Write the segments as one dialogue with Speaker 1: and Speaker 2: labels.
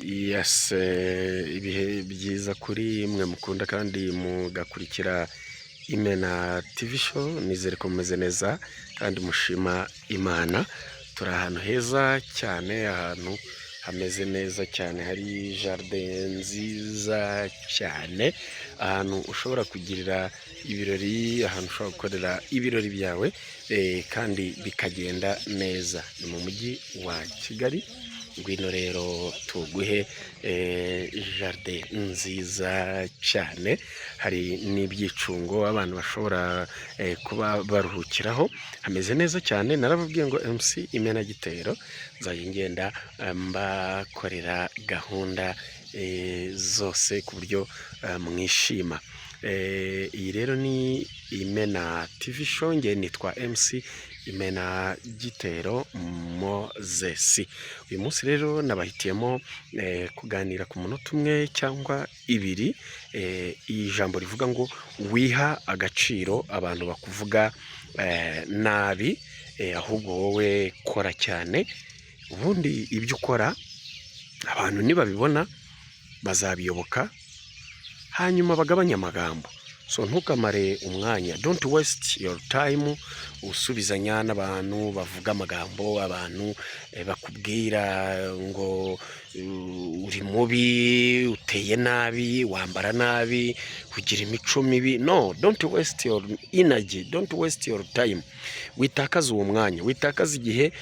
Speaker 1: Yes, ibihe byiza kuri mwe mukunda kandi mugakurikira Imena TV show. Nizere ko mumeze neza kandi mushima Imana. Turi ahantu heza cyane, ahantu hameze neza cyane, hari jardin nziza cyane, ahantu ushobora kugirira ibirori, ahantu ushobora gukorera ibirori byawe kandi bikagenda neza. Ni mu mujyi wa Kigali. Ngwino rero tuguhe jardin nziza cyane, hari n'ibyicungo abantu bashobora kuba baruhukiraho, hameze neza cyane. Narababwiye ngo MC Imena Gitero nzajya ngenda mbakorera gahunda zose ku buryo mwishima. Iyi rero ni Imena TV show, nge nitwa MC Imena Gitero Moses. Uyu munsi rero nabahitiyemo kuganira ku munota umwe cyangwa ibiri, ijambo rivuga ngo wiha agaciro abantu bakuvuga nabi, ahubwo wowe kora cyane, ubundi ibyo ukora abantu nibabibona bazabiyoboka hanyuma bagabanya amagambo. So ntukamare umwanya, don't waste your time usubizanya n'abantu bavuga amagambo, abantu bakubwira ngo uri mubi, uteye nabi, wambara nabi, kugira imico mibi. No, don't waste your energy, don't waste your time. Witakaza uwo mwanya, witakaza igihe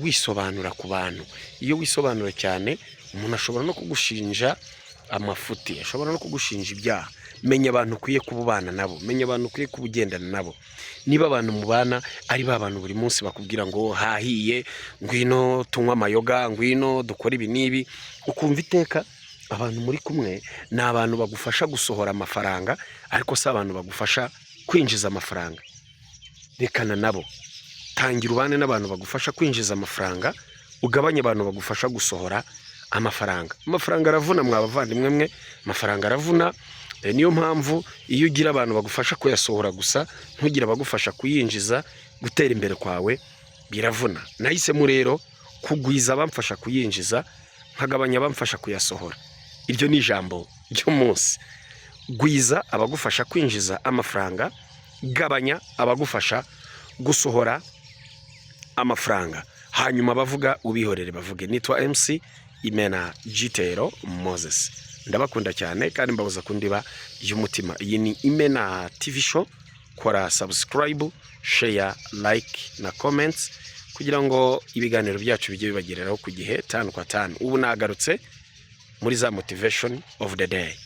Speaker 1: wisobanura ku bantu. Iyo wisobanura cyane, umuntu ashobora no kugushinja amafuti, ashobora no kugushinja ibyaha. Menya abantu ukwiye kubana nabo, menya abantu ukwiye kubugendana nabo. Niba abantu mubana ari ba bantu buri munsi bakubwira ngo hahiye, ngwino tunywa amayoga, ngwino dukora ibi nibi, ukumva iteka abantu muri kumwe ni abantu bagufasha gusohora amafaranga, ariko si abantu bagufasha kwinjiza amafaranga. Rekana nabo, tangira ubane n'abantu bagufasha kwinjiza amafaranga, ugabanye abantu bagufasha gusohora amafaranga. Amafaranga aravuna, mwabavandimwe mwe, amafaranga aravuna. Niyo mpamvu iyo ugira abantu bagufasha kuyasohora gusa, ntugira abagufasha kuyinjiza, gutera imbere kwawe biravuna. Nahisemo rero kugwiza abamfasha kuyinjiza, nkagabanya abamfasha kuyasohora. Iryo ni ijambo ry'umunsi. Gwiza abagufasha kwinjiza amafaranga, gabanya abagufasha gusohora amafaranga, hanyuma bavuga ubihorere bavuge. Nitwa MC Imena Gitero Moses. Ndabakunda cyane kandi mbabuza kundiba y'umutima. Iyi ni Imena TV show. Kora subscribe, share, like na comments kugira ngo ibiganiro byacu bijye bibagereraho ku gihe 5 kwa 5. Ubu nagarutse muri za motivation of the day.